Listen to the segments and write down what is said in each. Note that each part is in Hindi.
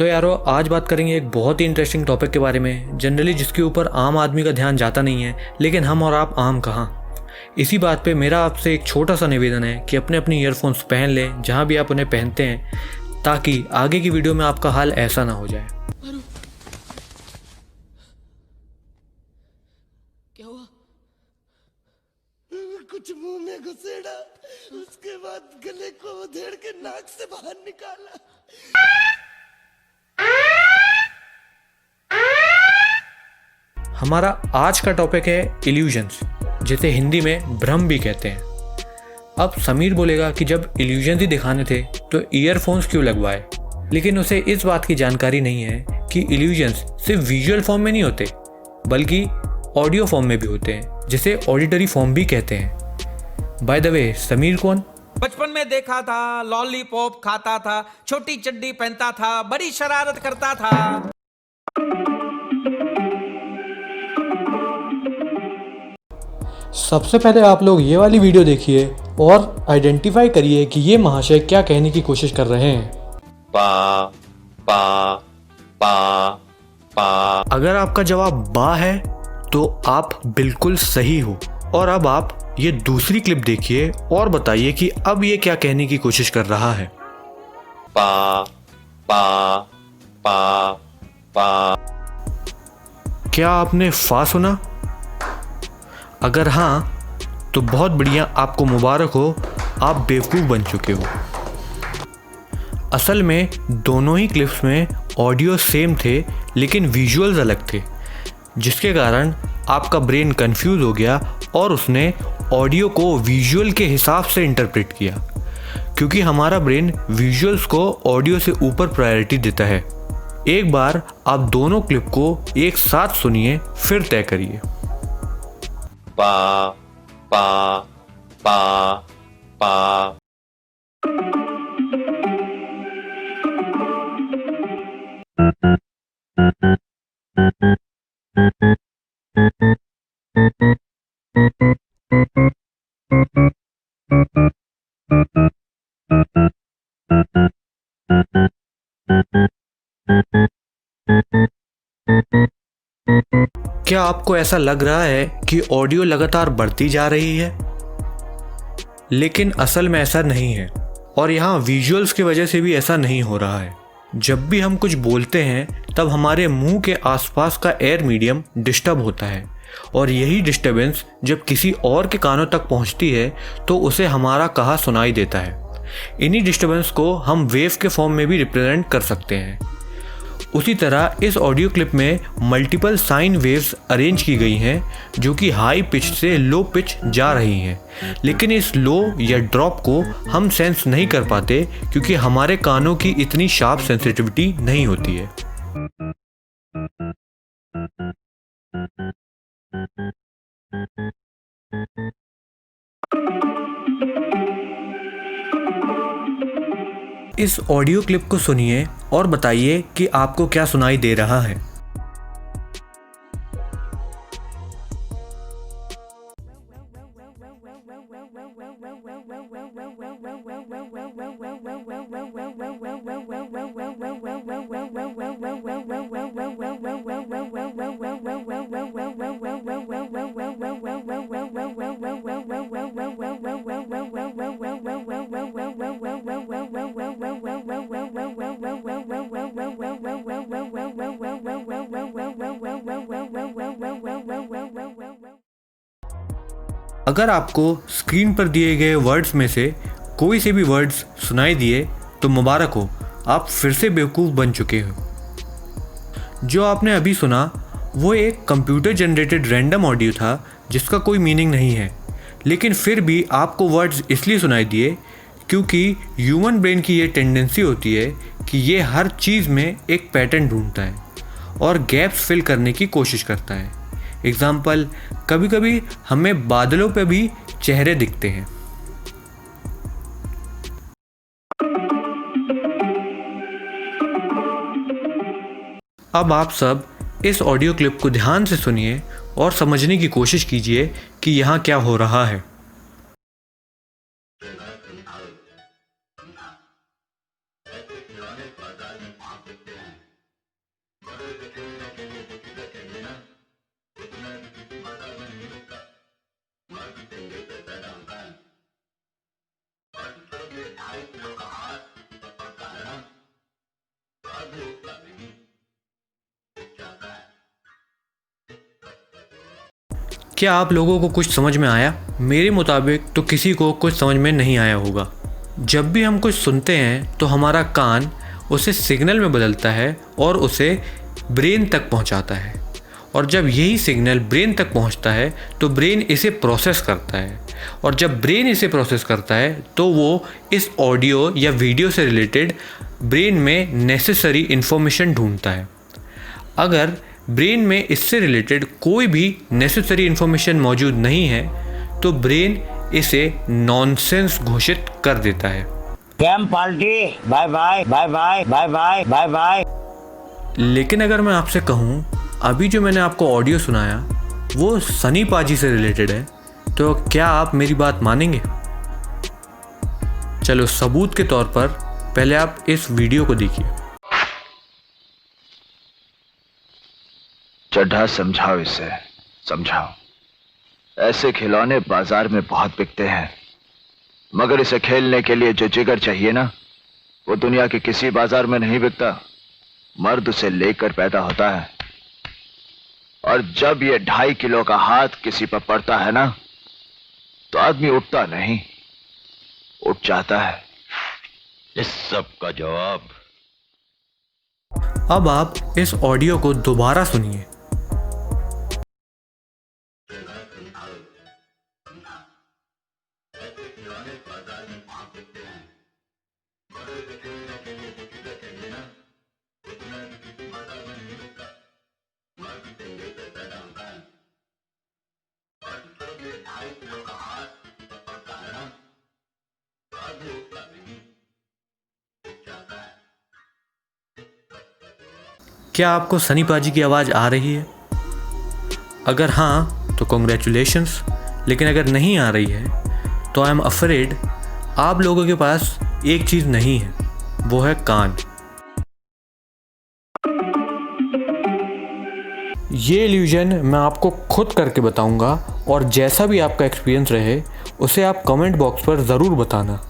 तो यारो आज बात करेंगे एक बहुत ही इंटरेस्टिंग टॉपिक के बारे में, जनरली जिसके ऊपर आम आदमी का ध्यान जाता नहीं है, लेकिन हम और आप आम कहाँ। इसी बात पे मेरा आपसे एक छोटा सा निवेदन है कि अपने अपनी ईयरफोन्स पहन लें जहाँ भी आप उन्हें पहनते हैं, ताकि आगे की वीडियो में आपका हाल ऐसा ना हो जाए। क्या हुआ? कुछ मुंह में घुसेड़ा, उसके बाद गले को उधेड़ के नाक से बाहर निकाला। हमारा आज का टॉपिक है इल्यूजन्स, जिसे हिंदी में भ्रम भी कहते हैं। अब समीर बोलेगा कि जब इल्यूजन्स ही दिखाने थे तो ईयरफोन्स क्यों लगवाए, लेकिन उसे इस बात की जानकारी नहीं है कि इल्यूजन्स सिर्फ विजुअल फॉर्म में नहीं होते, बल्कि ऑडियो फॉर्म में भी होते हैं, जिसे ऑडिटरी फॉर्म भी कहते हैं। बाय द वे, समीर कौन? बचपन में देखा था, लॉलीपॉप खाता था, छोटी चड्डी पहनता था, बड़ी शरारत करता था। सबसे पहले आप लोग ये वाली वीडियो देखिए और आइडेंटिफाई करिए कि ये महाशय क्या कहने की कोशिश कर रहे हैं। पा पा पा पा। अगर आपका जवाब बा है तो आप बिल्कुल सही हो। और अब आप ये दूसरी क्लिप देखिए और बताइए कि अब ये क्या कहने की कोशिश कर रहा है। पा पा पा पा। क्या आपने फा सुना? अगर हाँ तो बहुत बढ़िया, आपको मुबारक हो, आप बेवकूफ़ बन चुके हो। असल में दोनों ही क्लिप्स में ऑडियो सेम थे लेकिन विजुअल्स अलग थे, जिसके कारण आपका ब्रेन कंफ्यूज हो गया और उसने ऑडियो को विजुअल के हिसाब से इंटरप्रेट किया, क्योंकि हमारा ब्रेन विजुअल्स को ऑडियो से ऊपर प्रायोरिटी देता है। एक बार आप दोनों क्लिप को एक साथ सुनिए, फिर तय करिए। पा पा पा पा। क्या आपको ऐसा लग रहा है कि ऑडियो लगातार बढ़ती जा रही है? लेकिन असल में ऐसा नहीं है, और यहाँ विजुअल्स की वजह से भी ऐसा नहीं हो रहा है। जब भी हम कुछ बोलते हैं तब हमारे मुंह के आसपास का एयर मीडियम डिस्टर्ब होता है, और यही डिस्टर्बेंस जब किसी और के कानों तक पहुंचती है तो उसे हमारा कहा सुनाई देता है। इन्हीं डिस्टर्बेंस को हम वेव के फॉर्म में भी रिप्रेजेंट कर सकते हैं। उसी तरह इस ऑडियो क्लिप में मल्टीपल साइन वेव्स अरेंज की गई हैं, जो कि हाई पिच से लो पिच जा रही हैं, लेकिन इस लो या ड्रॉप को हम सेंस नहीं कर पाते क्योंकि हमारे कानों की इतनी शार्प सेंसिटिविटी नहीं होती है। इस ऑडियो क्लिप को सुनिए और बताइए कि आपको क्या सुनाई दे रहा है। अगर आपको स्क्रीन पर दिए गए वर्ड्स में से कोई से भी वर्ड्स सुनाई दिए तो मुबारक हो, आप फिर से बेवकूफ़ बन चुके हो। जो आपने अभी सुना वो एक कंप्यूटर जनरेटेड रैंडम ऑडियो था जिसका कोई मीनिंग नहीं है, लेकिन फिर भी आपको वर्ड्स इसलिए सुनाई दिए क्योंकि ह्यूमन ब्रेन की ये टेंडेंसी होती है कि ये हर चीज़ में एक पैटर्न ढूंढता है और गैप्स फिल करने की कोशिश करता है। एग्जाम्पल, कभी कभी हमें बादलों पे भी चेहरे दिखते हैं। अब आप सब इस ऑडियो क्लिप को ध्यान से सुनिए और समझने की कोशिश कीजिए कि यहाँ क्या हो रहा है। क्या आप लोगों को कुछ समझ में आया? मेरे मुताबिक तो किसी को कुछ समझ में नहीं आया होगा। जब भी हम कुछ सुनते हैं तो हमारा कान उसे सिग्नल में बदलता है और उसे ब्रेन तक पहुंचाता है, और जब यही सिग्नल ब्रेन तक पहुंचता है तो ब्रेन इसे प्रोसेस करता है, और जब ब्रेन इसे प्रोसेस करता है तो वो इस ऑडियो या वीडियो से रिलेटेड ब्रेन में नेसेसरी इन्फॉर्मेशन ढूंढता है। अगर ब्रेन में इससे रिलेटेड कोई भी नेसेसरी इन्फॉर्मेशन मौजूद नहीं है तो ब्रेन इसे नॉनसेंस घोषित कर देता है। कैम party, bye bye bye bye bye bye bye bye. लेकिन अगर मैं आपसे कहूँ अभी जो मैंने आपको ऑडियो सुनाया वो सनी पाजी से रिलेटेड है, तो क्या आप मेरी बात मानेंगे? चलो सबूत के तौर पर पहले आप इस वीडियो को देखिए। चड्ढा समझाओ इसे, समझाओ। ऐसे खिलौने बाजार में बहुत बिकते हैं, मगर इसे खेलने के लिए जो जिगर चाहिए ना, वो दुनिया के किसी बाजार में नहीं बिकता। मर्द उसे लेकर पैदा होता है, और जब ये 2.5 किलो का हाथ किसी पर पड़ता है ना, तो आदमी उठता नहीं, उठ जाता है। इस सब का जवाब। अब आप इस ऑडियो को दोबारा सुनिए। क्या आपको सनी पाजी की आवाज़ आ रही है? अगर हाँ तो कॉन्ग्रेचुलेशंस, लेकिन अगर नहीं आ रही है तो आई एम अफ्रेड आप लोगों के पास एक चीज़ नहीं है, वो है कान। ये इल्यूजन मैं आपको खुद करके बताऊंगा, और जैसा भी आपका एक्सपीरियंस रहे उसे आप कमेंट बॉक्स पर ज़रूर बताना।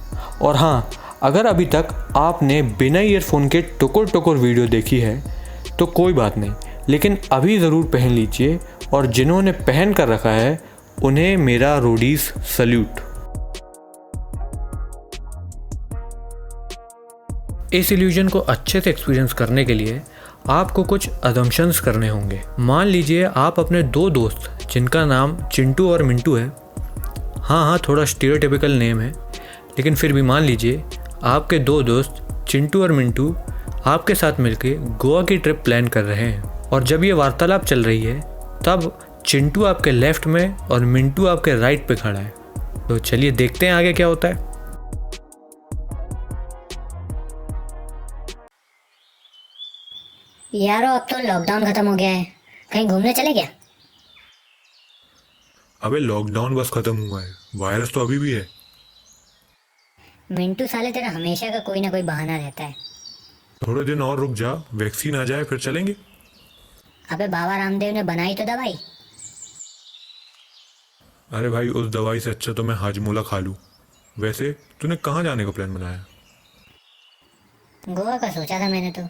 और हाँ, अगर अभी तक आपने बिना ईयरफोन के टुकुर टुकुर वीडियो देखी है तो कोई बात नहीं, लेकिन अभी ज़रूर पहन लीजिए, और जिन्होंने पहन कर रखा है उन्हें मेरा रोडीज सल्यूट। इस इल्यूजन को अच्छे से एक्सपीरियंस करने के लिए आपको कुछ अजम्पशंस करने होंगे। मान लीजिए आप अपने 2 दोस्त जिनका नाम चिंटू और मिंटू है, हाँ थोड़ा स्टीरियोटाइपिकल नेम है, लेकिन फिर भी मान लीजिए आपके 2 दोस्त चिंटू और मिंटू आपके साथ मिलकर गोवा की ट्रिप प्लान कर रहे हैं, और जब ये वार्तालाप चल रही है तब चिंटू आपके लेफ्ट में और मिंटू आपके राइट पे खड़ा है। तो चलिए देखते हैं आगे क्या होता है। यारो अब तो लॉकडाउन खत्म हो गया है, कहीं घूमने चले क्या? अबे लॉकडाउन बस खत्म हुआ है, वायरस तो अभी भी है। मिंटू साले तेरा हमेशा का कोई ना कोई बहाना रहता है। थोड़े दिन और रुक जा, वैक्सीन आ जाए फिर चलेंगे। अबे बाबा रामदेव ने बनाई तो दवाई। अरे भाई उस दवाई से अच्छा तो मैं हाजमोला खा लूं। वैसे तूने कहाँ जाने का प्लान बनाया? गोवा का सोचा था मैंने तो।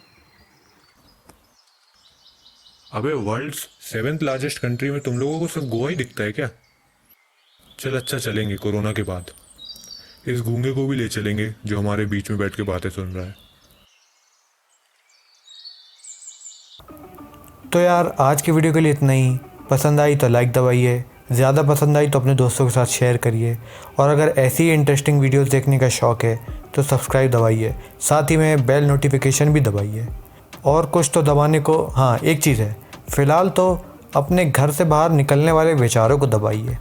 अबे वर्ल्ड 7th लार्जेस्ट कंट्री में तुम लोगों को सिर्फ गोवा ही दिखता है क्या? चल अच्छा चलेंगे कोरोना के बाद। इस गूंगे को भी ले चलेंगे जो हमारे बीच में बैठ के बातें सुन रहा है। तो यार आज की वीडियो के लिए इतना ही। पसंद आई तो लाइक दबाइए, ज़्यादा पसंद आई तो अपने दोस्तों के साथ शेयर करिए, और अगर ऐसी इंटरेस्टिंग वीडियोस देखने का शौक़ है तो सब्सक्राइब दबाइए, साथ ही में बेल नोटिफिकेशन भी दबाइए। और कुछ तो दबाने को, हाँ एक चीज़ है, फ़िलहाल तो अपने घर से बाहर निकलने वाले विचारों को दबाइए।